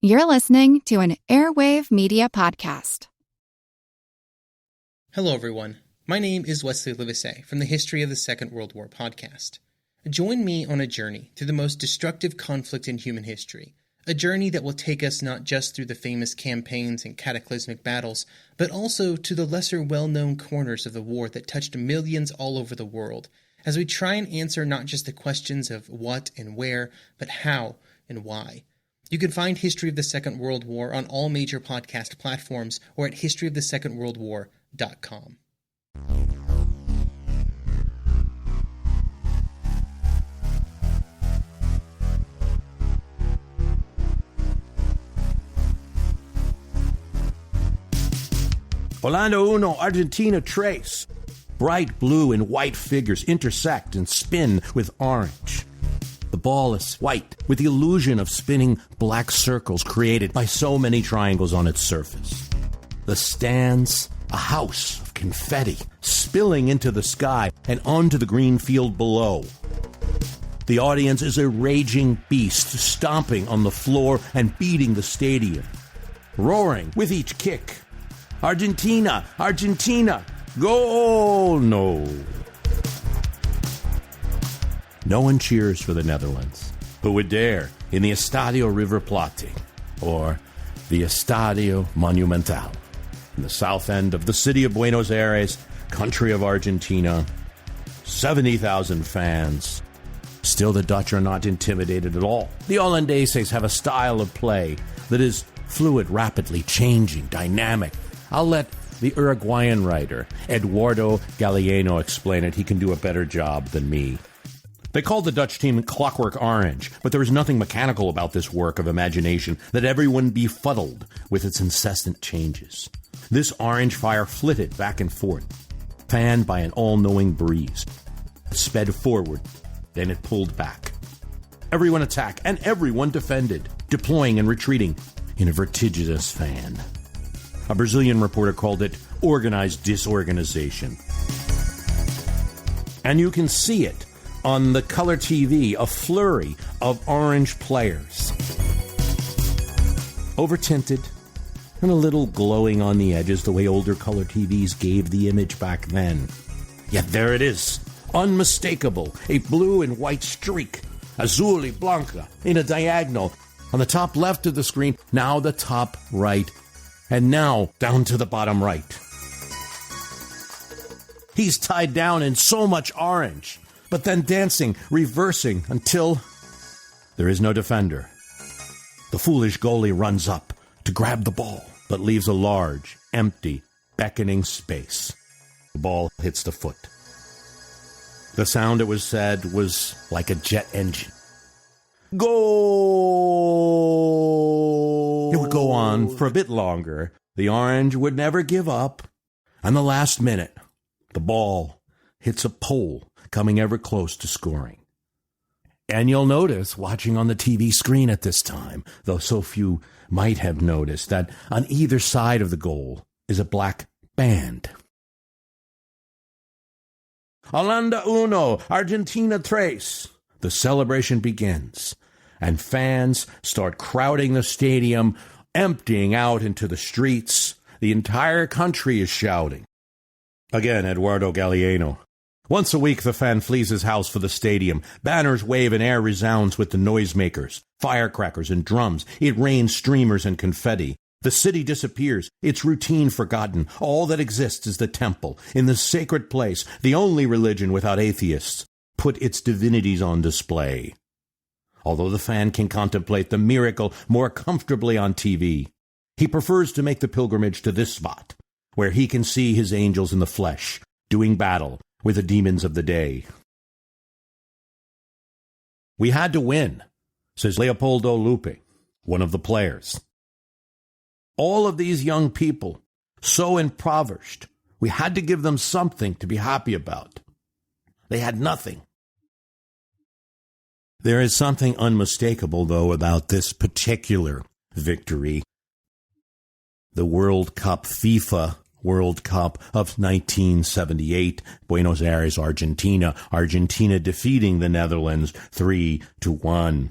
You're listening to an Airwave Media Podcast. Hello, everyone. My name is Wesley Livesey from the History of the Second World War podcast. Join me on a journey through the most destructive conflict in human history, a journey that will take us not just through the famous campaigns and cataclysmic battles, but also to the lesser well-known corners of the war that touched millions all over the world, as we try and answer not just the questions of what and where, but how and why. You can find History of the Second World War on all major podcast platforms or at historyofthesecondworldwar.com. Orlando Uno, Argentina trace. Bright blue and white figures intersect and spin with orange. The ball is white, with the illusion of spinning black circles created by so many triangles on its surface. The stands, a house of confetti, spilling into the sky and onto the green field below. The audience is a raging beast, stomping on the floor and beating the stadium, roaring with each kick. Argentina! Argentina! Goal! No. No one cheers for the Netherlands. Who would dare in the Estadio River Plate, or the Estadio Monumental, in the south end of the city of Buenos Aires, country of Argentina, 70,000 fans. Still, the Dutch are not intimidated at all. The Hollandeses have a style of play that is fluid, rapidly changing, dynamic. I'll let the Uruguayan writer, Eduardo Galeano, explain it. He can do a better job than me. They called the Dutch team Clockwork Orange, but there is nothing mechanical about this work of imagination that everyone befuddled with its incessant changes. This orange fire flitted back and forth, fanned by an all-knowing breeze. It sped forward, then it pulled back. Everyone attacked and everyone defended, deploying and retreating in a vertiginous fan. A Brazilian reporter called it organized disorganization. And you can see it on the color TV, a flurry of orange players. Over-tinted and a little glowing on the edges the way older color TVs gave the image back then. Yet there it is, unmistakable, a blue and white streak, azul y blanca, in a diagonal, on the top left of the screen, now the top right, and now down to the bottom right. He's tied down in so much orange, but then dancing, reversing, until there is no defender. The foolish goalie runs up to grab the ball, but leaves a large, empty, beckoning space. The ball hits the foot. The sound, it was said, was like a jet engine. Goal! It would go on for a bit longer. The orange would never give up. And the last minute, the ball hits a pole, coming ever close to scoring. And you'll notice, watching on the TV screen at this time, though so few might have noticed, that on either side of the goal is a black band. Holanda uno, Argentina tres. The celebration begins, and fans start crowding the stadium, emptying out into the streets. The entire country is shouting. Again, Eduardo Galeano. Once a week, the fan flees his house for the stadium. Banners wave and air resounds with the noisemakers, firecrackers and drums. It rains streamers and confetti. The city disappears, its routine forgotten. All that exists is the temple. In the sacred place, the only religion without atheists, put its divinities on display. Although the fan can contemplate the miracle more comfortably on TV, he prefers to make the pilgrimage to this spot, where he can see his angels in the flesh, doing battle with the demons of the day. We had to win, says Leopoldo Lupe, one of the players. All of these young people, so impoverished, we had to give them something to be happy about. They had nothing. There is something unmistakable, though, about this particular victory. The World Cup, FIFA World Cup of 1978, Buenos Aires, Argentina. Argentina defeating the Netherlands 3-1.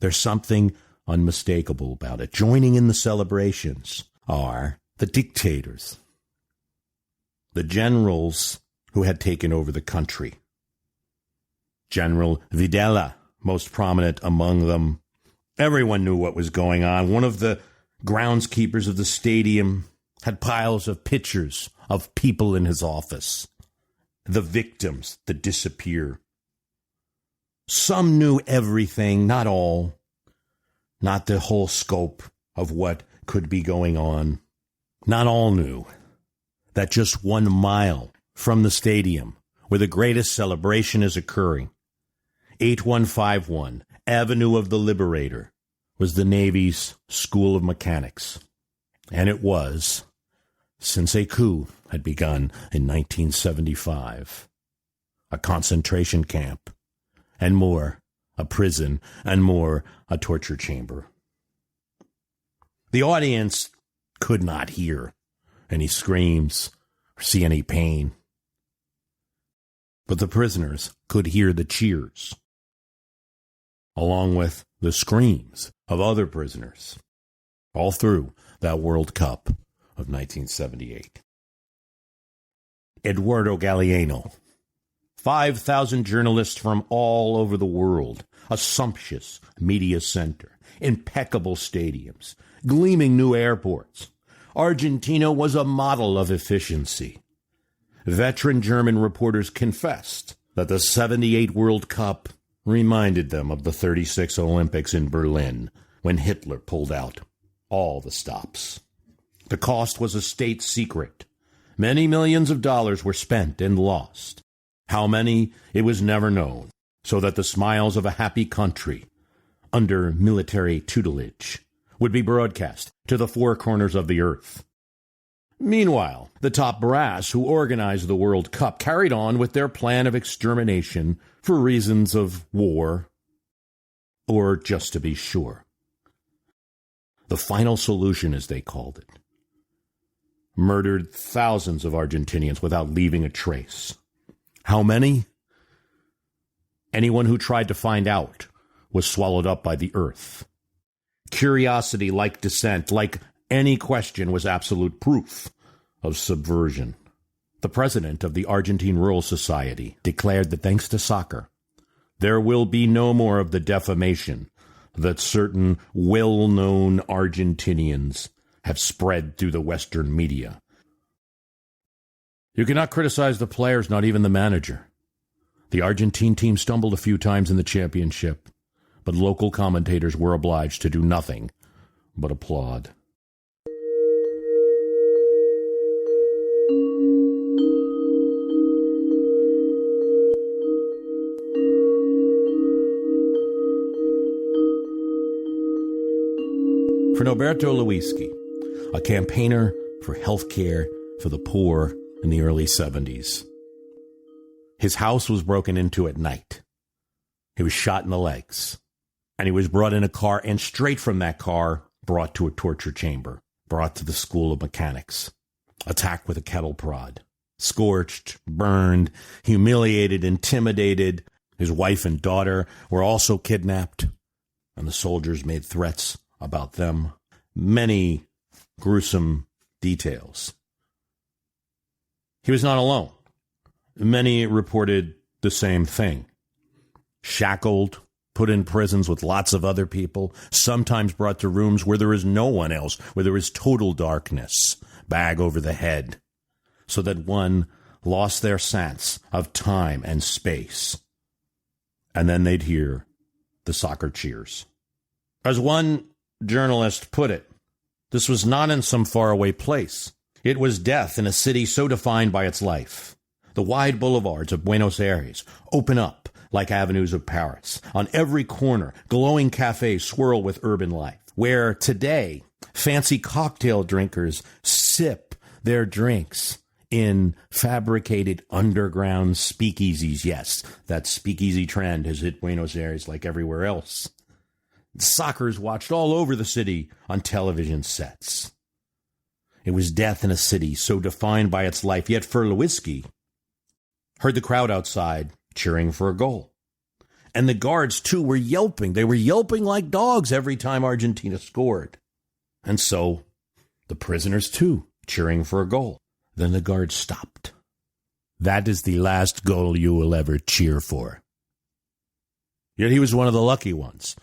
There's something unmistakable about it. Joining in the celebrations are the dictators, the generals who had taken over the country. General Videla, most prominent among them. Everyone knew what was going on. One of the groundskeepers of the stadium had piles of pictures of people in his office, the victims that disappear. Some knew everything, not all, not the whole scope of what could be going on. Not all knew that just 1 mile from the stadium, where the greatest celebration is occurring, 8151 Avenue of the Liberator, was the Navy's School of Mechanics. And it was, since a coup had begun in 1975, a concentration camp, and more, a prison, and more, a torture chamber. The audience could not hear any screams or see any pain, but the prisoners could hear the cheers, along with the screams of other prisoners, all through that World Cup of 1978. Eduardo Galeano, 5,000 journalists from all over the world, a sumptuous media center, impeccable stadiums, gleaming new airports. Argentina was a model of efficiency. Veteran German reporters confessed that the 78 World Cup reminded them of the 36 Olympics in Berlin when Hitler pulled out all the stops. The cost was a state secret. Many millions of dollars were spent and lost. How many, it was never known, so that the smiles of a happy country under military tutelage would be broadcast to the four corners of the earth. Meanwhile, the top brass who organized the World Cup carried on with their plan of extermination for reasons of war, or just to be sure. The final solution, as they called it, murdered thousands of Argentinians without leaving a trace. How many? Anyone who tried to find out was swallowed up by the earth. Curiosity, like dissent, like any question, was absolute proof of subversion. The president of the Argentine Rural Society declared that thanks to soccer, there will be no more of the defamation that certain well-known Argentinians have spread through the Western media. You cannot criticize the players, not even the manager. The Argentine team stumbled a few times in the championship, but local commentators were obliged to do nothing but applaud. For Norberto Lewinsky, a campaigner for health care for the poor in the early 70s, his house was broken into at night. He was shot in the legs, and he was brought in a car, and straight from that car, brought to a torture chamber, brought to the School of Mechanics, attacked with a kettle prod, scorched, burned, humiliated, intimidated. His wife and daughter were also kidnapped, and the soldiers made threats about them. Many gruesome details. He was not alone. Many reported the same thing. Shackled, put in prisons with lots of other people, sometimes brought to rooms where there is no one else, where there is total darkness, bag over the head, so that one lost their sense of time and space. And then they'd hear the soccer cheers. As one journalist put it, this was not in some faraway place. It was death in a city so defined by its life. The wide boulevards of Buenos Aires open up like avenues of Paris. On every corner, glowing cafes swirl with urban life, where today fancy cocktail drinkers sip their drinks in fabricated underground speakeasies. Yes, that speakeasy trend has hit Buenos Aires like everywhere else. Soccer is watched all over the city on television sets. It was death in a city so defined by its life, yet for Lewinsky, heard the crowd outside cheering for a goal. And the guards, too, were yelping. They were yelping like dogs every time Argentina scored. And so the prisoners, too, cheering for a goal. Then the guards stopped. That is the last goal you will ever cheer for. Yet he was one of the lucky ones.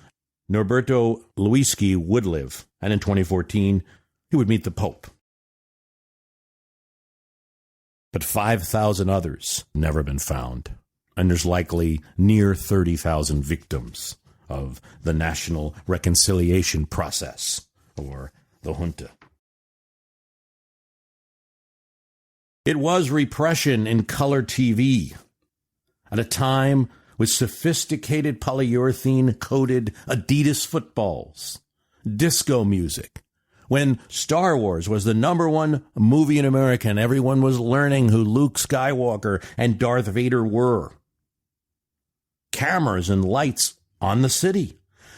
Norberto Luischi would live, and in 2014, he would meet the Pope. But 5,000 others never been found, and there's likely near 30,000 victims of the national reconciliation process, or the junta. It was repression in color TV at a time with sophisticated polyurethane-coated Adidas footballs, disco music, when Star Wars was the #1 movie in America and everyone was learning who Luke Skywalker and Darth Vader were. Cameras and lights on the city.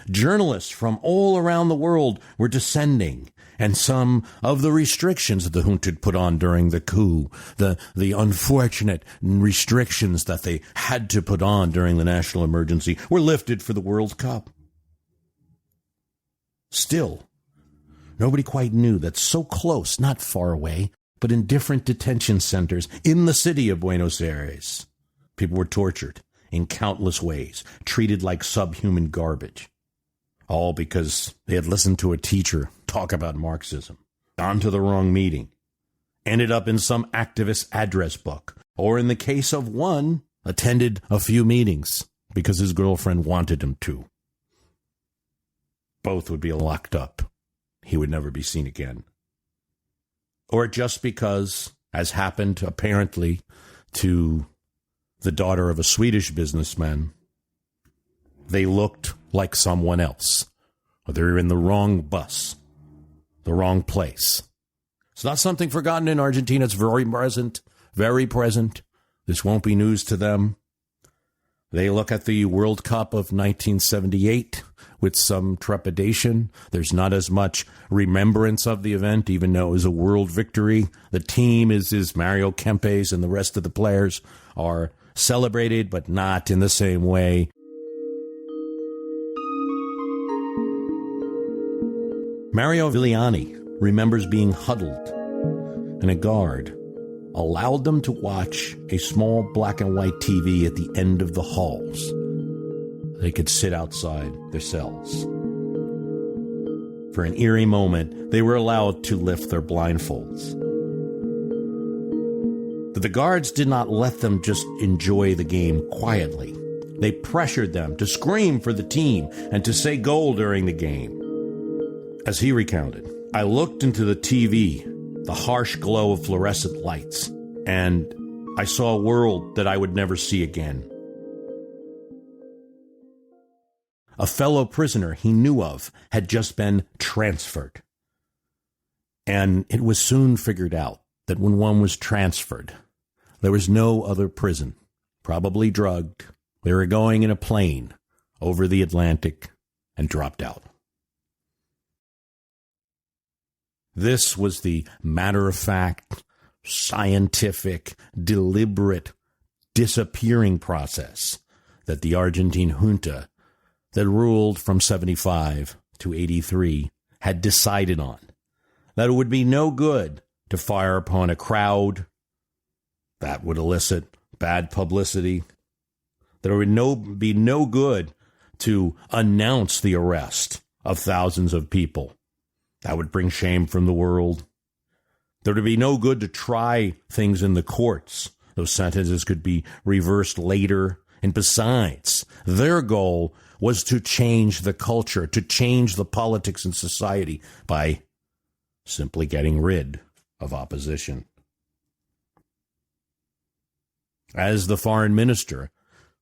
Journalists from all around the world were descending, and some of the restrictions that the junta put on during the coup, the unfortunate restrictions that they had to put on during the national emergency, were lifted for the World Cup. Still, nobody quite knew that so close, not far away, but in different detention centers in the city of Buenos Aires, people were tortured in countless ways, treated like subhuman garbage. All because they had listened to a teacher talk about Marxism, gone to the wrong meeting, ended up in some activist address book, or in the case of one, attended a few meetings because his girlfriend wanted him to. Both would be locked up. He would never be seen again. Or just because, as happened apparently to the daughter of a Swedish businessman, they looked like someone else, or they were in the wrong bus, the wrong place. It's not something forgotten in Argentina. It's very present, very present. This won't be news to them. They look at the World Cup of 1978 with some trepidation. There's not as much remembrance of the event, even though it was a world victory. The team is Mario Kempes, and the rest of the players are celebrated, but not in the same way. Mario Vigliani remembers being huddled, and a guard allowed them to watch a small black and white TV at the end of the halls. They could sit outside their cells. For an eerie moment, they were allowed to lift their blindfolds. But the guards did not let them just enjoy the game quietly. They pressured them to scream for the team and to say goal during the game. As he recounted, I looked into the TV, the harsh glow of fluorescent lights, and I saw a world that I would never see again. A fellow prisoner he knew of had just been transferred. And it was soon figured out that when one was transferred, there was no other prison, probably drugged. They were going in a plane over the Atlantic and dropped out. This was the matter-of-fact, scientific, deliberate disappearing process that the Argentine junta that ruled from 75 to 83 had decided on. That it would be no good to fire upon a crowd. That would elicit bad publicity. That it would be no good to announce the arrest of thousands of people. That would bring shame from the world. There would be no good to try things in the courts. Those sentences could be reversed later. And besides, their goal was to change the culture, to change the politics and society by simply getting rid of opposition. As the foreign minister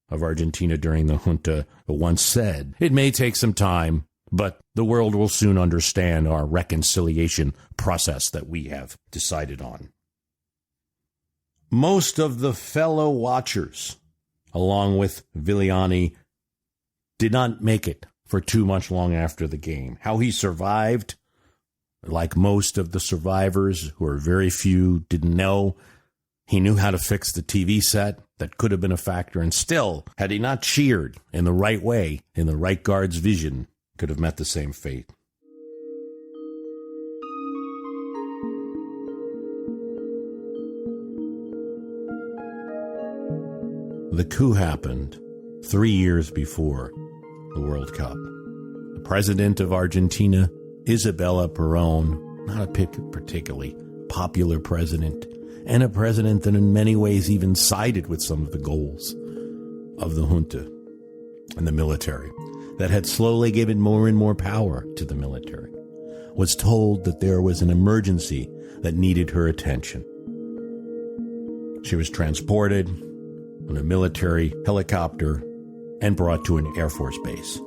of Argentina during the junta once said, it may take some time, but the world will soon understand our reconciliation process that we have decided on. Most of the fellow watchers, along with Vigliani, did not make it for too much long after the game. How he survived, like most of the survivors, who are very few, didn't know. He knew how to fix the TV set. That could have been a factor, and still, had he not cheered in the right way, in the right guard's vision, could have met the same fate. The coup happened 3 years before the World Cup. The president of Argentina, Isabella Perón, not a particularly popular president, and a president that in many ways even sided with some of the goals of the junta and the military, that had slowly given more and more power to the military, was told that there was an emergency that needed her attention. She was transported on a military helicopter and brought to an Air Force base.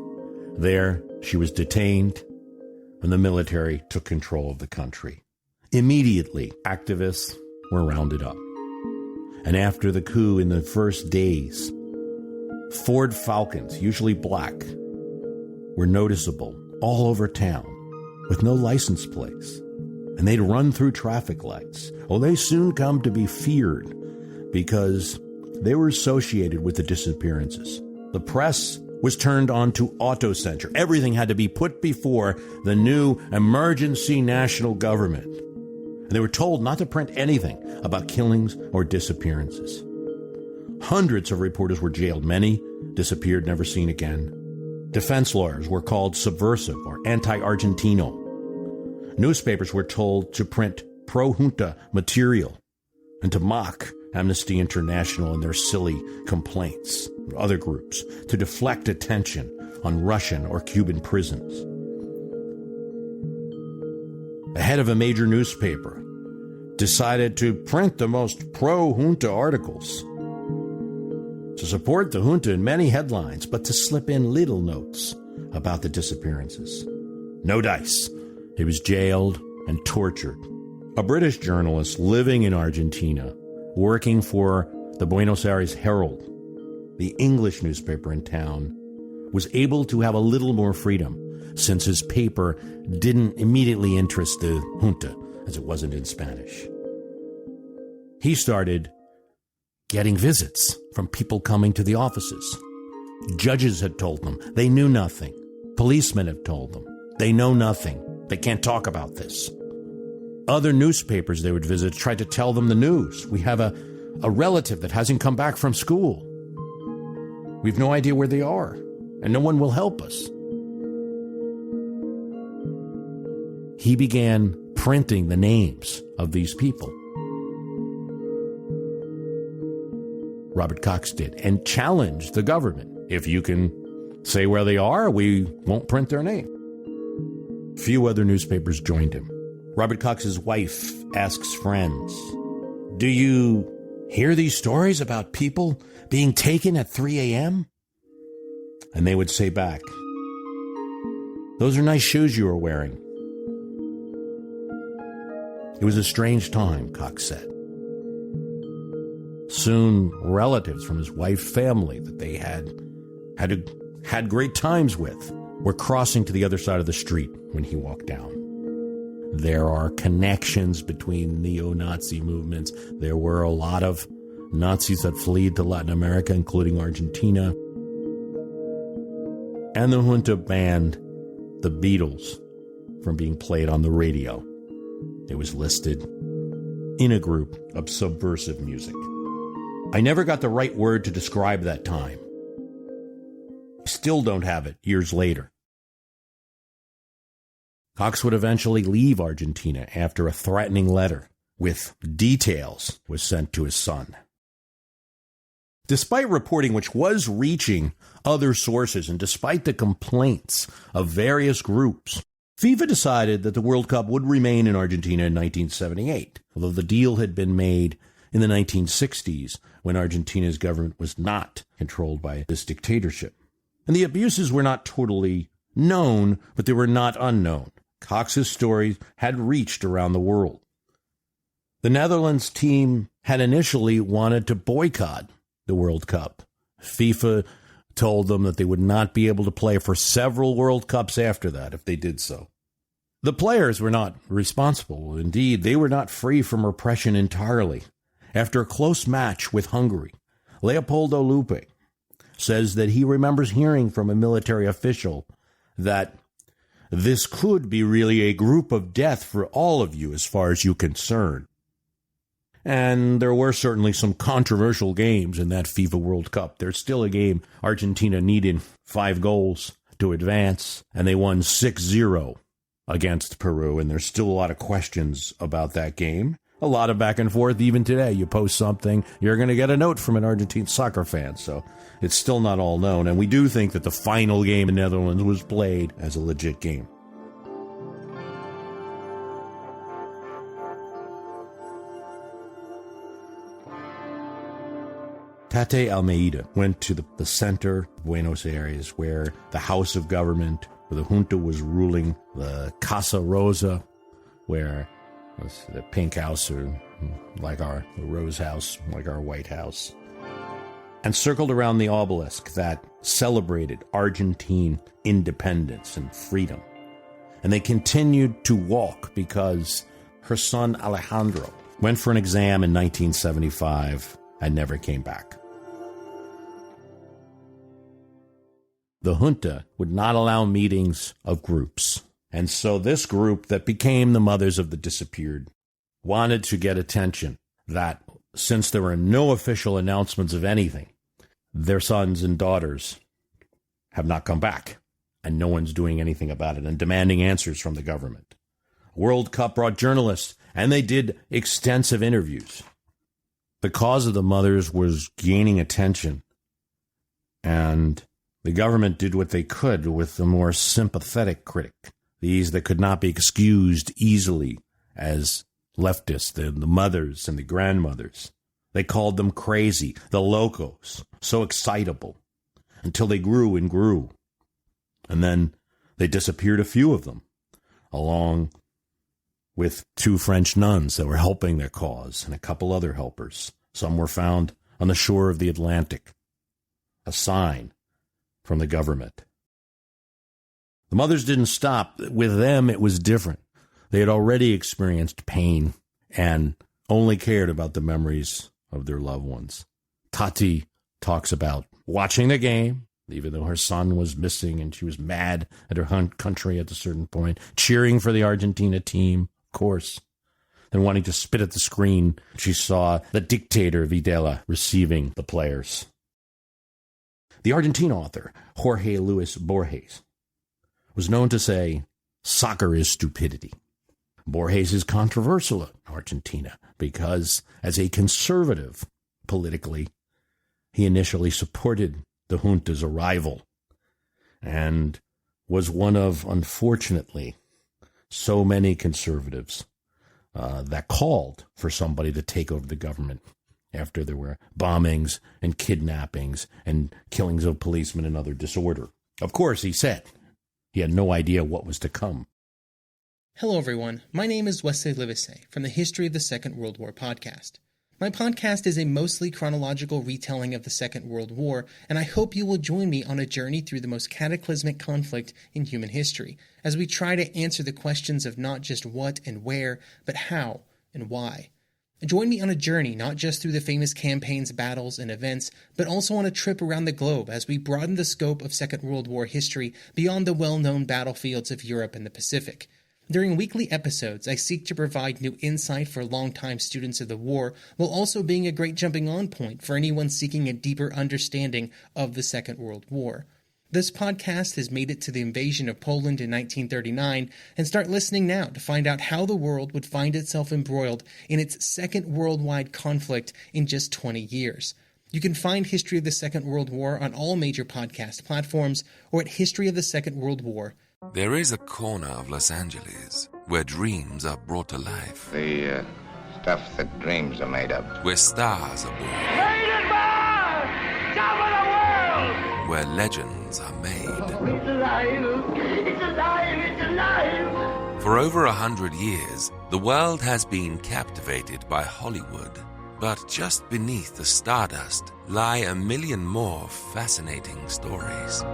There, she was detained, and the military took control of the country. Immediately, activists were rounded up. And after the coup, in the first days, Ford Falcons, usually black, were noticeable all over town with no license plates. And they'd run through traffic lights. Oh, they soon come to be feared because they were associated with the disappearances. The press was turned on to auto-censure. Everything had to be put before the new emergency national government. And they were told not to print anything about killings or disappearances. Hundreds of reporters were jailed. Many disappeared, never seen again. Defense lawyers were called subversive or anti-Argentino. Newspapers were told to print pro-junta material and to mock Amnesty International and their silly complaints, other groups, to deflect attention on Russian or Cuban prisons. The head of a major newspaper decided to print the most pro-junta articles, to support the junta in many headlines, but to slip in little notes about the disappearances. No dice. He was jailed and tortured. A British journalist living in Argentina, working for the Buenos Aires Herald, the English newspaper in town, was able to have a little more freedom since his paper didn't immediately interest the junta, as it wasn't in Spanish. He started getting visits from people coming to the offices. Judges had told them they knew nothing. Policemen had told them they know nothing. They can't talk about this. Other newspapers they would visit tried to tell them the news. We have a relative that hasn't come back from school. We've no idea where they are, and no one will help us. He began printing the names of these people. Robert Cox did, and challenged the government. If you can say where they are, we won't print their name. Few other newspapers joined him. Robert Cox's wife asks friends, "Do you hear these stories about people being taken at 3 a.m.? And they would say back, "Those are nice shoes you are wearing." It was a strange time, Cox said. Soon, relatives from his wife's family that they had great times with were crossing to the other side of the street when he walked down. There are connections between neo-Nazi movements. There were a lot of Nazis that fled to Latin America, including Argentina. And the junta banned the Beatles from being played on the radio. It was listed in a group of subversive music. I never got the right word to describe that time. Still don't have it years later. Cox would eventually leave Argentina after a threatening letter with details was sent to his son. Despite reporting which was reaching other sources and despite the complaints of various groups, FIFA decided that the World Cup would remain in Argentina in 1978, although the deal had been made in the 1960s when Argentina's government was not controlled by this dictatorship. And the abuses were not totally known, but they were not unknown. Cox's stories had reached around the world. The Netherlands team had initially wanted to boycott the World Cup. FIFA told them that they would not be able to play for several World Cups after that if they did so. The players were not responsible. Indeed, they were not free from repression entirely. after a close match with Hungary, Leopoldo Lupe says that he remembers hearing from a military official that this could be really a group of death for all of you as far as you're concerned. And there were certainly some controversial games in that FIFA World Cup. There's still a game Argentina needed 5 goals to advance, and they won 6-0 against Peru, and there's still a lot of questions about that game. A lot of back and forth even today. You post something, you're going to get a note from an Argentine soccer fan, so it's still not all known. And we do think that the final game in the Netherlands was played as a legit game. Tate Almeida went to the center of Buenos Aires, where the House of Government, where the junta was ruling, the Casa Rosa, where was the pink house, or like our Rose House, like our White House, and circled around the obelisk that celebrated Argentine independence and freedom. And they continued to walk because her son Alejandro went for an exam in 1975 and never came back. The junta would not allow meetings of groups. And so this group that became the Mothers of the Disappeared wanted to get attention that since there were no official announcements of anything, their sons and daughters have not come back, and no one's doing anything about it and demanding answers from the government. World Cup brought journalists, and they did extensive interviews. The cause of the mothers was gaining attention, and the government did what they could with the more sympathetic critic, these that could not be excused easily as leftists, the mothers and the grandmothers. They called them crazy, the locos, so excitable, until they grew and grew. And then they disappeared, a few of them, along with 2 French nuns that were helping their cause and a couple other helpers. Some were found on the shore of the Atlantic, a sign from the government. The mothers didn't stop. With them, it was different. They had already experienced pain and only cared about the memories of their loved ones. Tati talks about watching the game, even though her son was missing and she was mad at her country at a certain point, cheering for the Argentina team, of course, then wanting to spit at the screen. She saw the dictator Videla receiving the players. The Argentine author, Jorge Luis Borges, was known to say, "Soccer is stupidity." Borges is controversial in Argentina because, as a conservative politically, he initially supported the junta's arrival and was one of, unfortunately, so many conservatives that called for somebody to take over the government after there were bombings and kidnappings and killings of policemen and other disorder. Of course, he said he had no idea what was to come. Hello, everyone. My name is Wesley Livesey from the History of the Second World War podcast. My podcast is a mostly chronological retelling of the Second World War, and I hope you will join me on a journey through the most cataclysmic conflict in human history, as we try to answer the questions of not just what and where, but how and why. Join me on a journey not just through the famous campaigns, battles, and events, but also on a trip around the globe as we broaden the scope of Second World War history beyond the well-known battlefields of Europe and the Pacific. During weekly episodes, I seek to provide new insight for longtime students of the war, while also being a great jumping-on point for anyone seeking a deeper understanding of the Second World War. This podcast has made it to the invasion of Poland in 1939, and start listening now to find out how the world would find itself embroiled in its second worldwide conflict in just 20 years. You can find History of the Second World War on all major podcast platforms or at historyofthesecondworldwar.com. There is a corner of Los Angeles where dreams are brought to life. The stuff that dreams are made of. Where stars are born. Top of the world! Where legends are made. Oh, it's alive! It's alive! It's alive! For over 100 years, the world has been captivated by Hollywood. But just beneath the stardust lie a million more fascinating stories.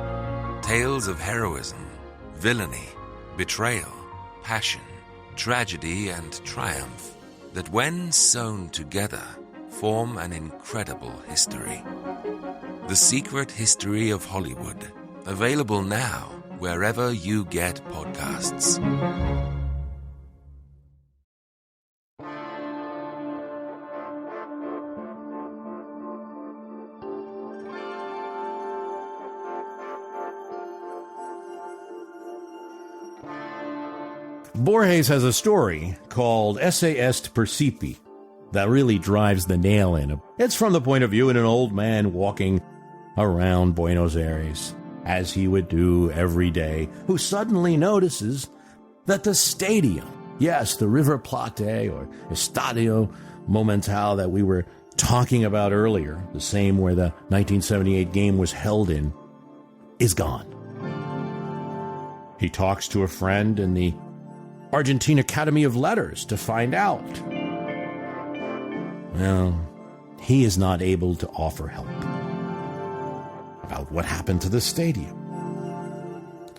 Tales of heroism, villainy, betrayal, passion, tragedy, and triumph that, when sewn together, form an incredible history. The Secret History of Hollywood, available now wherever you get podcasts. Borges has a story called Esse est Percipi that really drives the nail in. It's from the point of view of an old man walking around Buenos Aires, as he would do every day, who suddenly notices that the stadium, yes, the River Plate or Estadio Monumental that we were talking about earlier, the same where the 1978 game was held in, is gone. He talks to a friend in the Argentina Academy of Letters to find out. Well, he is not able to offer help about what happened to the stadium.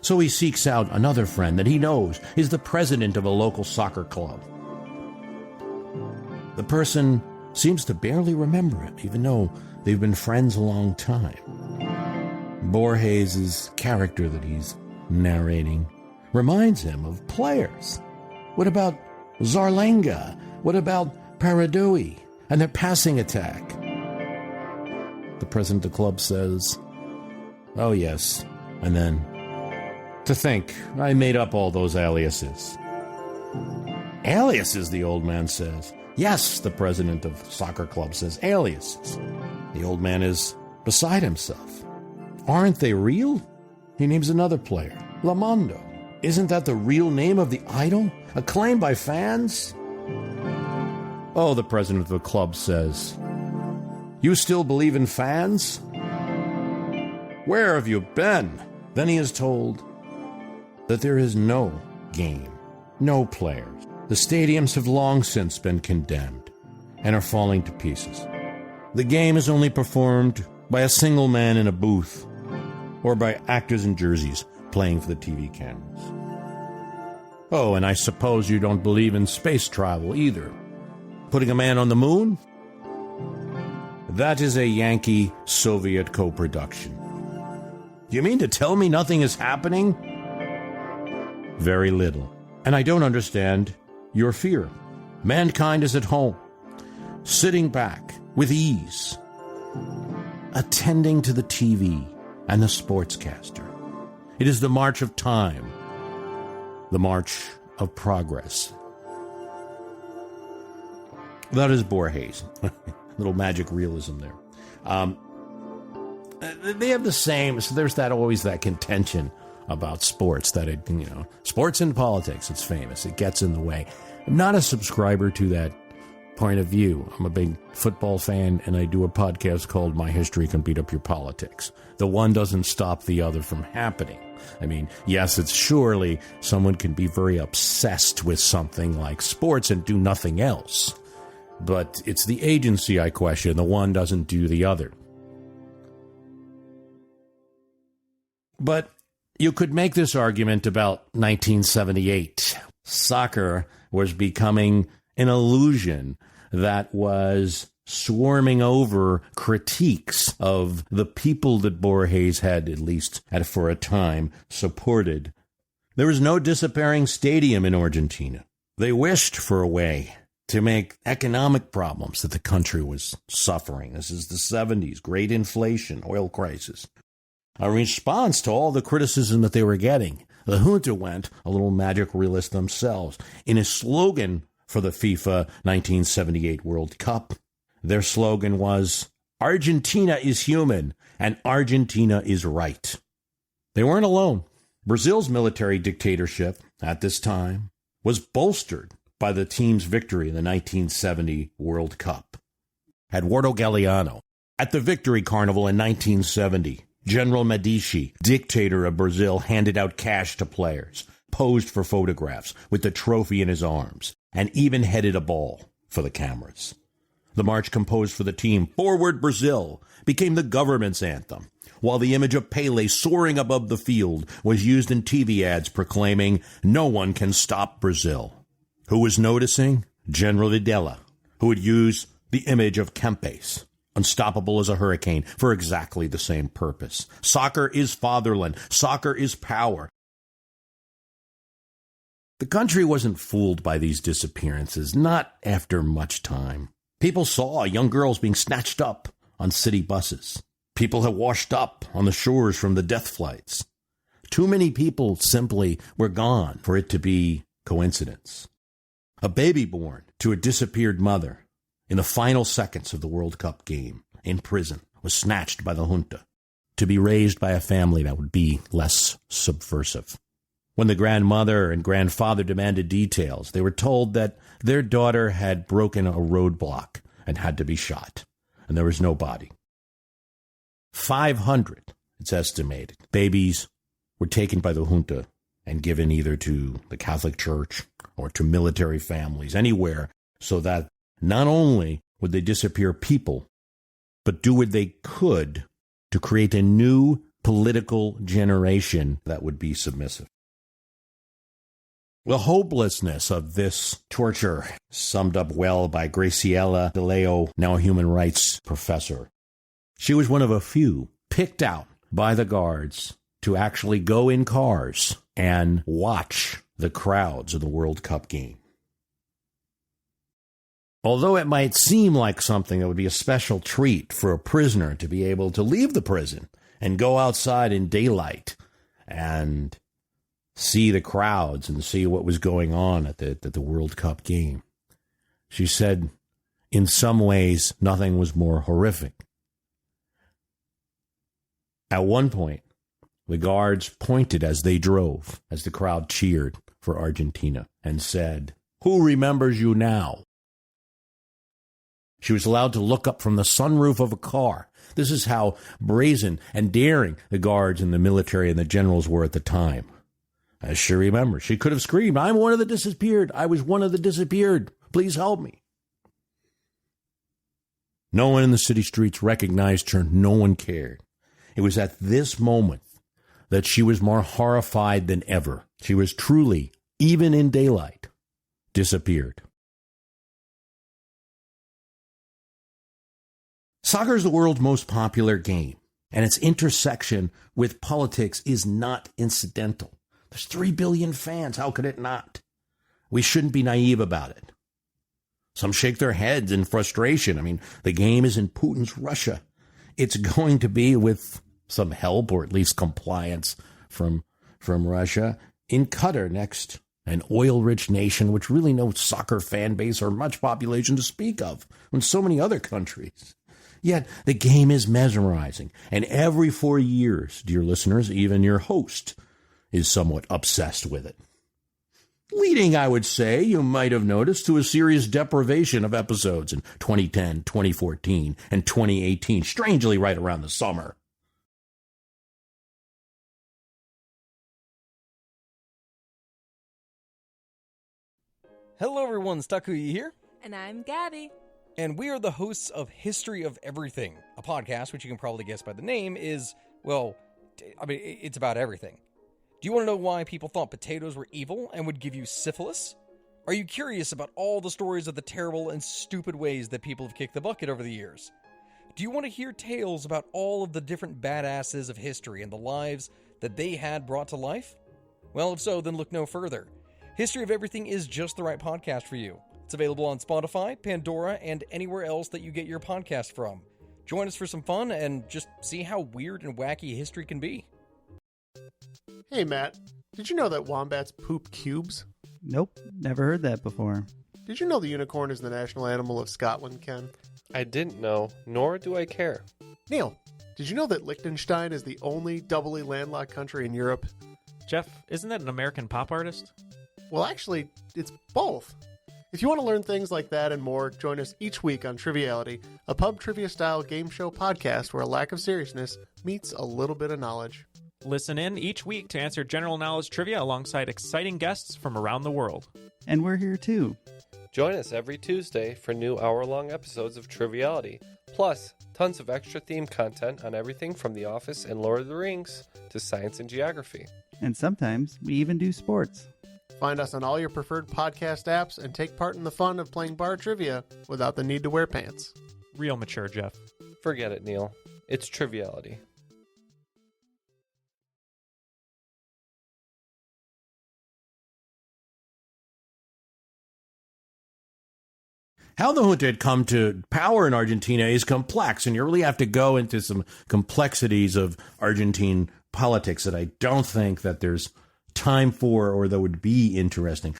So he seeks out another friend that he knows is the president of a local soccer club. The person seems to barely remember him, even though they've been friends a long time. Borges' character that he's narrating reminds him of players. What about Zarlenga? What about Paradouis and their passing attack? The president of the club says, "Oh, yes." And then, "To think, I made up all those aliases." "Aliases," the old man says. "Yes," the president of the soccer club says, "aliases." The old man is beside himself. "Aren't they real?" He names another player, Lamondo. "Isn't that the real name of the idol, acclaimed by fans?" "Oh," the president of the club says, "you still believe in fans? Where have you been?" Then he is told that there is no game, no players. The stadiums have long since been condemned and are falling to pieces. The game is only performed by a single man in a booth or by actors in jerseys playing for the TV cameras. "Oh, and I suppose you don't believe in space travel either. Putting a man on the moon? That is a Yankee-Soviet co-production. You mean to tell me nothing is happening?" "Very little. And I don't understand your fear. Mankind is at home, sitting back with ease, attending to the TV and the sportscaster. It is the march of time, the march of progress." That is Borges. Little magic realism there. They have the same, so there's always that contention about sports, that sports and politics, it's famous, it gets in the way. I'm not a subscriber to that point of view. I'm a big football fan, and I do a podcast called My History Can Beat Up Your Politics. The one doesn't stop the other from happening. I mean, yes, it's surely someone can be very obsessed with something like sports and do nothing else. But it's the agency I question. The one doesn't do the other. But you could make this argument about 1978. Soccer was becoming an illusion that was swarming over critiques of the people that Borges had, at least for a time, supported. There was no disappearing stadium in Argentina. They wished for a way to make economic problems that the country was suffering. This is the 70s, great inflation, oil crisis. A response to all the criticism that they were getting, the junta went a little magic realist themselves. In a slogan for the FIFA 1978 World Cup, their slogan was, "Argentina is human and Argentina is right." They weren't alone. Brazil's military dictatorship at this time was bolstered by the team's victory in the 1970 World Cup. Eduardo Galeano, at the Victory Carnival in 1970, General Medici, dictator of Brazil, handed out cash to players, posed for photographs with the trophy in his arms, and even headed a ball for the cameras. The march composed for the team, "Forward Brazil," became the government's anthem, while the image of Pelé soaring above the field was used in TV ads proclaiming, "No one can stop Brazil." Who was noticing? General Videla, who would use the image of Kempes, unstoppable as a hurricane, for exactly the same purpose. Soccer is fatherland. Soccer is power. The country wasn't fooled by these disappearances, not after much time. People saw young girls being snatched up on city buses. People had washed up on the shores from the death flights. Too many people simply were gone for it to be coincidence. A baby born to a disappeared mother in the final seconds of the World Cup game in prison was snatched by the junta to be raised by a family that would be less subversive. When the grandmother and grandfather demanded details, they were told that their daughter had broken a roadblock and had to be shot, and there was no body. 500, it's estimated, babies were taken by the junta and given either to the Catholic Church or to military families, anywhere, so that not only would they disappear people, but do what they could to create a new political generation that would be submissive. The hopelessness of this torture, summed up well by Graciela De Leo, now a human rights professor. She was one of a few picked out by the guards to actually go in cars and watch the crowds of the World Cup game. Although it might seem like something that would be a special treat for a prisoner to be able to leave the prison and go outside in daylight and see the crowds and see what was going on at the World Cup game, she said, in some ways, nothing was more horrific. At one point, the guards pointed as they drove, as the crowd cheered for Argentina, and said, "Who remembers you now?" She was allowed to look up from the sunroof of a car. This is how brazen and daring the guards and the military and the generals were at the time. As she remembers, she could have screamed, "I'm one of the disappeared. I was one of the disappeared. Please help me." No one in the city streets recognized her. No one cared. It was at this moment that she was more horrified than ever. She was truly, even in daylight, disappeared. Soccer is the world's most popular game, and its intersection with politics is not incidental. There's 3 billion fans. How could it not? We shouldn't be naive about it. Some shake their heads in frustration. I mean, the game is in Putin's Russia. It's going to be, with some help or at least compliance from Russia, in Qatar next, an oil-rich nation which really no soccer fan base or much population to speak of, in so many other countries. Yet the game is mesmerizing, and every 4 years, dear listeners, even your host is somewhat obsessed with it. Leading, I would say, you might have noticed, to a serious deprivation of episodes in 2010, 2014, and 2018, strangely right around the summer. Hello everyone, Takuya here. And I'm Gabby. And we are the hosts of History of Everything, a podcast which you can probably guess by the name is, well, I mean, it's about everything. Do you want to know why people thought potatoes were evil and would give you syphilis? Are you curious about all the stories of the terrible and stupid ways that people have kicked the bucket over the years? Do you want to hear tales about all of the different badasses of history and the lives that they had brought to life? Well, if so, then look no further. History of Everything is just the right podcast for you. It's available on Spotify, Pandora, and anywhere else that you get your podcast from. Join us for some fun and just see how weird and wacky history can be. Hey, Matt, did you know that wombats poop cubes? Nope, never heard that before. Did you know the unicorn is the national animal of Scotland, Ken? I didn't know, nor do I care. Neil, did you know that Liechtenstein is the only doubly landlocked country in Europe? Jeff, isn't that an American pop artist? Well, actually, it's both. If you want to learn things like that and more, join us each week on Triviality, a pub trivia-style game show podcast where a lack of seriousness meets a little bit of knowledge. Listen in each week to answer general knowledge trivia alongside exciting guests from around the world. And we're here too. Join us every Tuesday for new hour-long episodes of Triviality, plus tons of extra theme content on everything from The Office and Lord of the Rings to science and geography. And sometimes we even do sports. Find us on all your preferred podcast apps and take part in the fun of playing bar trivia without the need to wear pants. Real mature, Jeff. Forget it, Neil. It's Triviality. How the junta had come to power in Argentina is complex, and you really have to go into some complexities of Argentine politics that I don't think that there's time for or that would be interesting.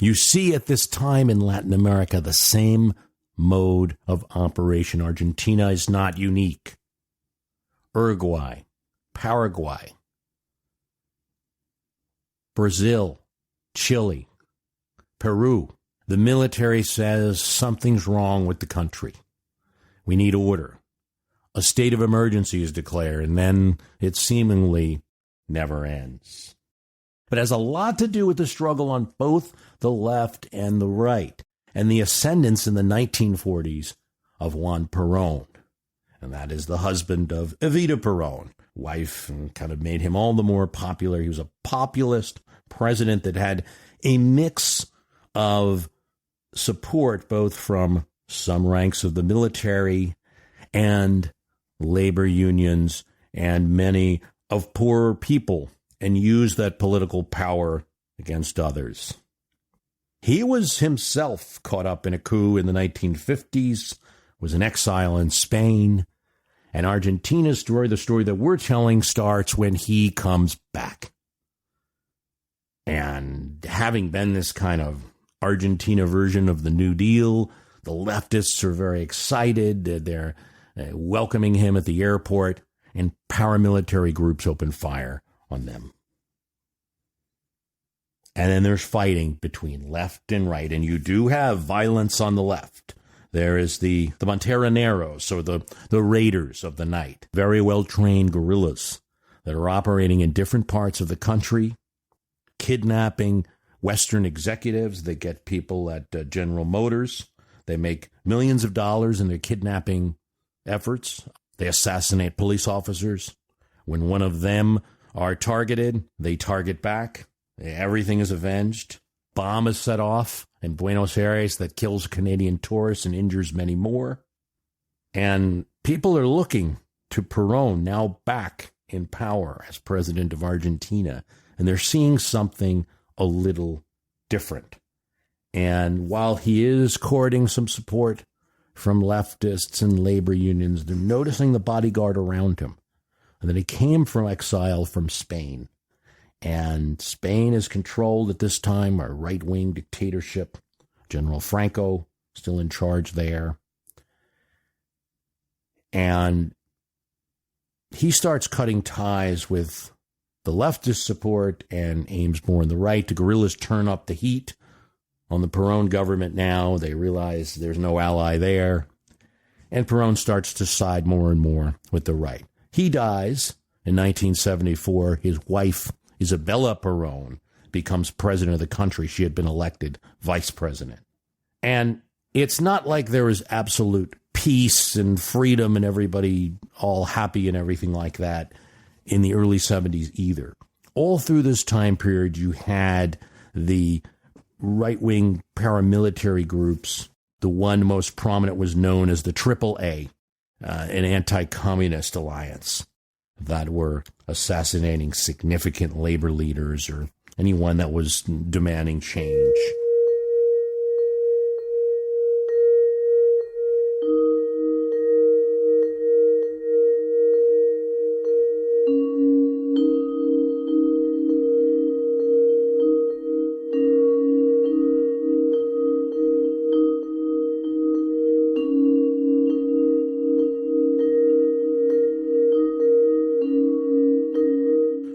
You see at this time in Latin America the same mode of operation. Argentina is not unique. Uruguay, Paraguay, Brazil, Chile, Peru. The military says something's wrong with the country. We need order. A state of emergency is declared, and then it seemingly never ends. But it has a lot to do with the struggle on both the left and the right, and the ascendance in the 1940s of Juan Perón. And that is the husband of Evita Perón, wife, and kind of made him all the more popular. He was a populist president that had a mix of support both from some ranks of the military and labor unions and many of poorer people, and used that political power against others. He was himself caught up in a coup in the 1950s, was in exile in Spain, and Argentina's story, the story that we're telling, starts when he comes back. And having been this kind of Argentina version of the New Deal, the leftists are very excited. They're welcoming him at the airport, and paramilitary groups open fire on them. And then there's fighting between left and right, and you do have violence on the left. There is the Monteroneros, or the raiders of the night, very well-trained guerrillas that are operating in different parts of the country, kidnapping Western executives. They get people at General Motors. They make millions of dollars in their kidnapping efforts. They assassinate police officers. When one of them are targeted, they target back. Everything is avenged. Bomb is set off in Buenos Aires that kills a Canadian tourist and injures many more. And people are looking to Perón, now back in power as president of Argentina, and they're seeing something a little different. And while he is courting some support from leftists and labor unions, they're noticing the bodyguard around him, and that he came from exile from Spain. And Spain is controlled at this time by a right-wing dictatorship. General Franco still in charge there. And he starts cutting ties with the leftist support and aims more on the right. The guerrillas turn up the heat on the Perón government now. They realize there's no ally there. And Perón starts to side more and more with the right. He dies in 1974. His wife, Isabella Perón, becomes president of the country. She had been elected vice president. And it's not like there is absolute peace and freedom and everybody all happy and everything like that in the early 70s either. All through this time period, you had the right-wing paramilitary groups. The one most prominent was known as the AAA, an anti-communist alliance that were assassinating significant labor leaders or anyone that was demanding change.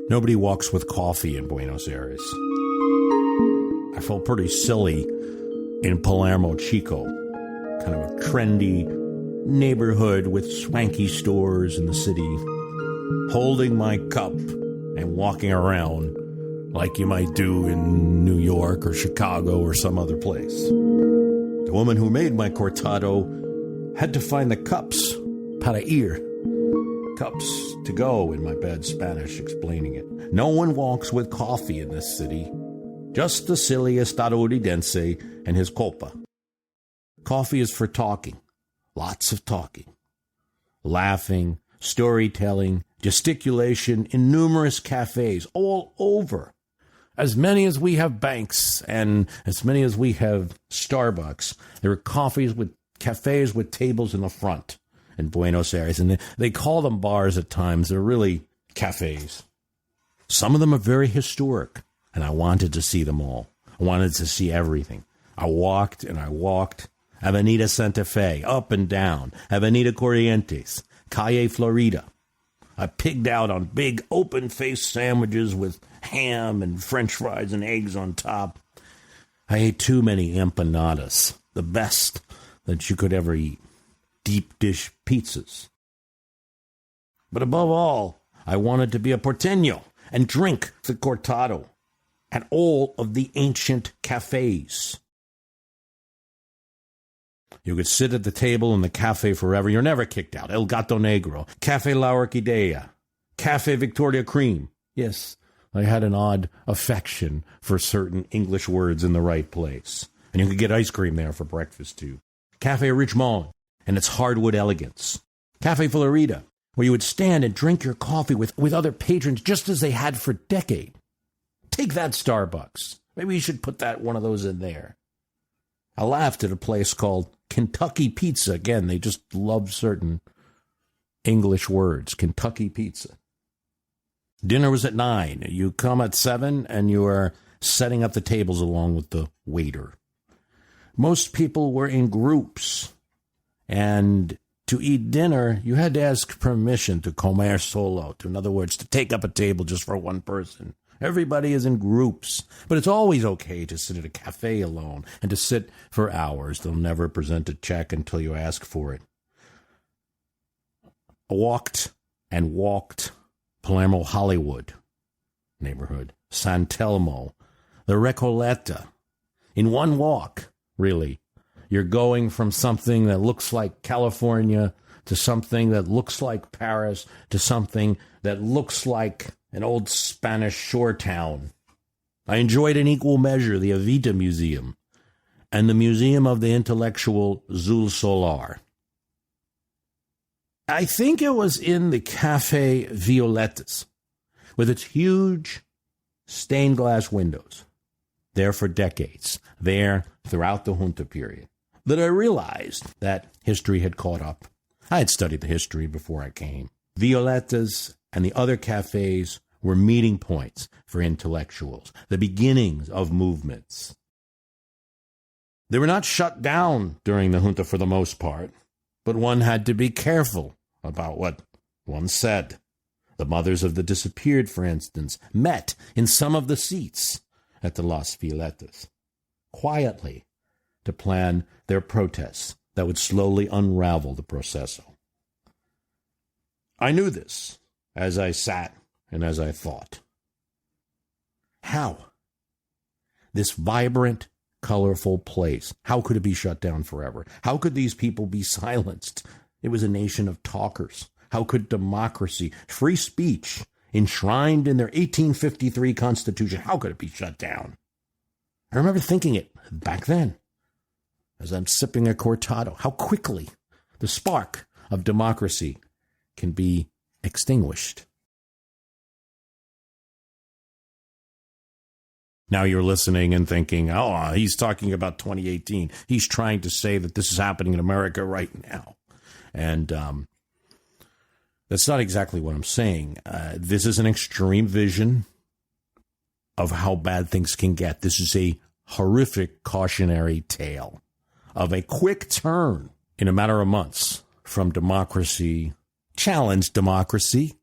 Nobody walks with coffee in Buenos Aires. I felt pretty silly in Palermo Chico, kind of a trendy neighborhood with swanky stores in the city, holding my cup and walking around like you might do in New York or Chicago or some other place. The woman who made my cortado had to find the cups, para ir, cups to go in my bad Spanish, explaining it. No one walks with coffee in this city. Just the silly estadounidense and his copa. Coffee is for talking. Lots of talking. Laughing, storytelling, gesticulation in numerous cafes all over. As many as we have banks and as many as we have Starbucks, there are cafes with tables in the front in Buenos Aires. And they call them bars at times. They're really cafes. Some of them are very historic, and I wanted to see them all. I wanted to see everything. I walked and I walked. Avenida Santa Fe, up and down. Avenida Corrientes, Calle Florida. I pigged out on big open-faced sandwiches with ham and french fries and eggs on top. I ate too many empanadas, the best that you could ever eat. Deep dish pizzas. But above all, I wanted to be a porteño and drink the cortado at all of the ancient cafes. You could sit at the table in the cafe forever. You're never kicked out. El Gato Negro, Cafe La Orquidea, Cafe Victoria Cream. Yes, I had an odd affection for certain English words in the right place. And you could get ice cream there for breakfast, too. Cafe Richemont and its hardwood elegance. Cafe Florida, where you would stand and drink your coffee with other patrons just as they had for decades. Take that, Starbucks. Maybe you should put one of those in there. I laughed at a place called Kentucky Pizza. Again, they just love certain English words. Kentucky Pizza. Dinner was at 9. You come at 7, and you are setting up the tables along with the waiter. Most people were in groups, and to eat dinner, you had to ask permission to comer solo. In other words, to take up a table just for one person. Everybody is in groups, but it's always okay to sit at a cafe alone and to sit for hours. They'll never present a check until you ask for it. I walked and walked Palermo Hollywood neighborhood, San Telmo, the Recoleta. In one walk, really, you're going from something that looks like California to something that looks like Paris to something that looks like an old Spanish shore town. I enjoyed in equal measure the Evita Museum and the Museum of the Intellectual Zul Solar. I think it was in the Cafe Violetas, with its huge stained glass windows, there for decades, there throughout the Junta period, that I realized that history had caught up. I had studied the history before I came. Violetas and the other cafes were meeting points for intellectuals, the beginnings of movements. They were not shut down during the junta for the most part, but one had to be careful about what one said. The mothers of the disappeared, for instance, met in some of the seats at the Las Violetas, quietly, to plan their protests that would slowly unravel the proceso. I knew this as I sat and as I thought. How? This vibrant, colorful place, how could it be shut down forever? How could these people be silenced? It was a nation of talkers. How could democracy, free speech, enshrined in their 1853 Constitution, how could it be shut down? I remember thinking it back then, as I'm sipping a cortado, how quickly the spark of democracy can be extinguished. Now you're listening and thinking, oh, he's talking about 2018. He's trying to say that this is happening in America right now. And that's not exactly what I'm saying. This is an extreme vision of how bad things can get. This is a horrific cautionary tale of a quick turn in a matter of months from democracy, challenged democracy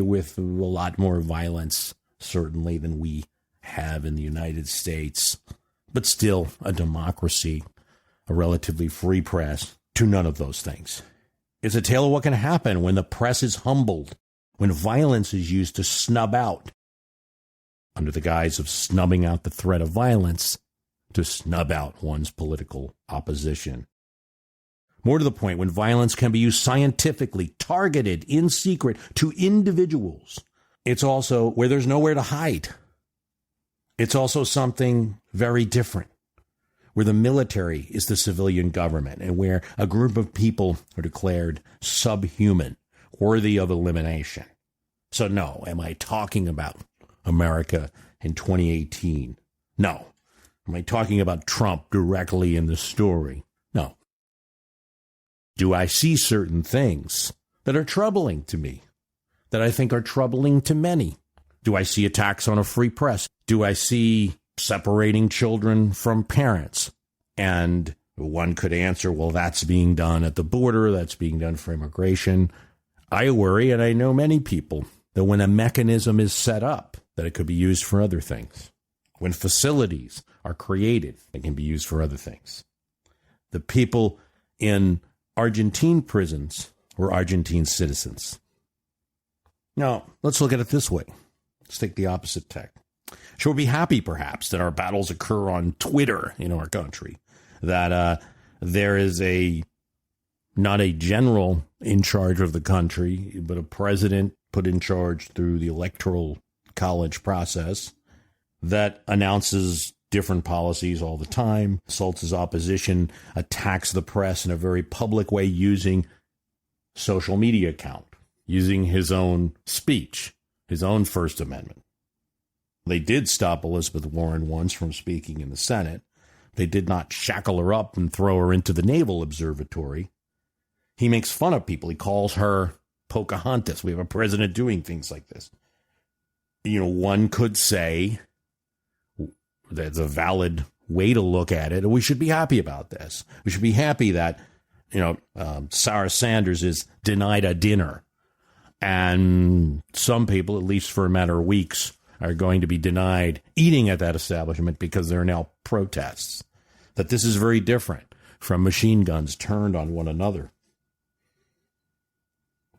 with a lot more violence, certainly, than we have in the United States, but still a democracy, a relatively free press, to none of those things. It's a tale of what can happen when the press is humbled, when violence is used to snub out, under the guise of snubbing out the threat of violence, to snub out one's political opposition. More to the point, when violence can be used scientifically, targeted in secret to individuals, it's also where there's nowhere to hide. It's also something very different, where the military is the civilian government and where a group of people are declared subhuman, worthy of elimination. So no, am I talking about America in 2018? No. Am I talking about Trump directly in the story? No. Do I see certain things that are troubling to me, that I think are troubling to many? Do I see attacks on a free press? Do I see separating children from parents? And one could answer, well, that's being done at the border, that's being done for immigration. I worry, and I know many people, that when a mechanism is set up, that it could be used for other things. When facilities are created, they can be used for other things. The people in Argentine prisons were Argentine citizens. Now, let's look at it this way. Let's take the opposite tack. Sure, we'll be happy, perhaps, that our battles occur on Twitter in our country, that there is not a general in charge of the country, but a president put in charge through the electoral college process that announces different policies all the time, assaults his opposition, attacks the press in a very public way using social media account, using his own speech, his own First Amendment. They did stop Elizabeth Warren once from speaking in the Senate. They did not shackle her up and throw her into the Naval Observatory. He makes fun of people. He calls her Pocahontas. We have a president doing things like this. You know, one could say that's a valid way to look at it. And we should be happy about this. We should be happy that, Sarah Sanders is denied a dinner. And some people, at least for a matter of weeks, are going to be denied eating at that establishment because there are now protests. That this is very different from machine guns turned on one another.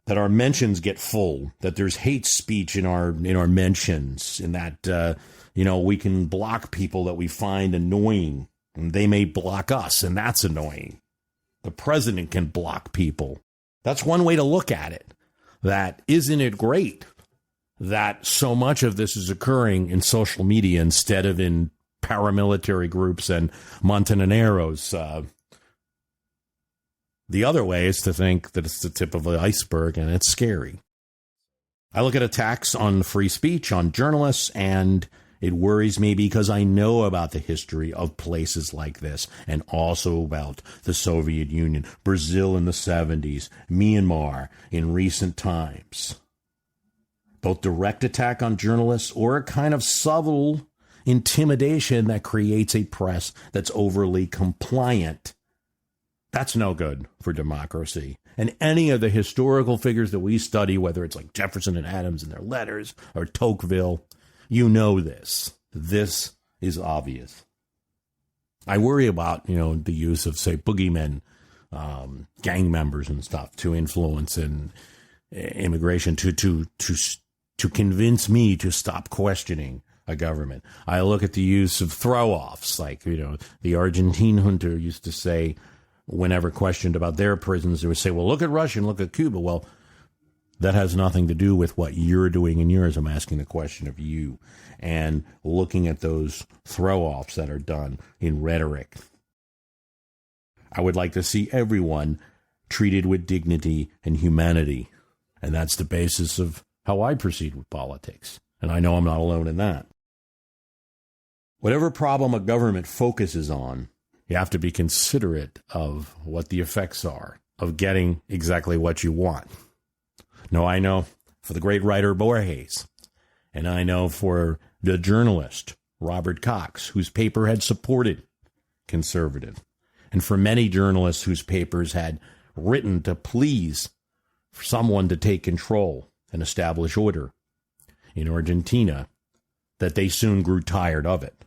That our mentions get full, that there's hate speech in our mentions, and that, we can block people that we find annoying, and they may block us, and that's annoying. The president can block people. That's one way to look at it. That isn't it great that so much of this is occurring in social media instead of in paramilitary groups and Montaneros? The other way is to think that it's the tip of the iceberg, and it's scary. I look at attacks on free speech, on journalists, and it worries me because I know about the history of places like this, and also about the Soviet Union, Brazil in the 70s, Myanmar in recent times. Both direct attack on journalists or a kind of subtle intimidation that creates a press that's overly compliant. That's no good for democracy. And any of the historical figures that we study, whether it's like Jefferson and Adams in their letters or Tocqueville, you know this. This is obvious. I worry about, the use of, say, boogeymen, gang members and stuff to influence in immigration, to convince me to stop questioning a government. I look at the use of throw-offs, like, the Argentine junta used to say, whenever questioned about their prisons, they would say, well, look at Russia and look at Cuba. Well, that has nothing to do with what you're doing in yours. I'm asking the question of you and looking at those throw-offs that are done in rhetoric. I would like to see everyone treated with dignity and humanity. And that's the basis of how I proceed with politics. And I know I'm not alone in that. Whatever problem a government focuses on, you have to be considerate of what the effects are of getting exactly what you want. No, I know for the great writer Borges, and I know for the journalist Robert Cox, whose paper had supported conservative, and for many journalists whose papers had written to please someone to take control and establish order in Argentina, that they soon grew tired of it.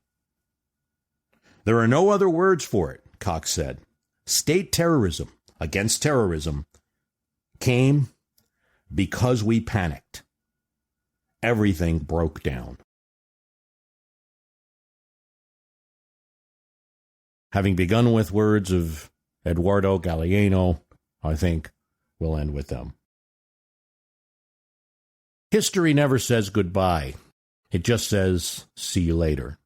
There are no other words for it, Cox said. State terrorism against terrorism came because we panicked. Everything broke down. Having begun with words of Eduardo Galeano, I think we'll end with them. History never says goodbye. It just says, see you later.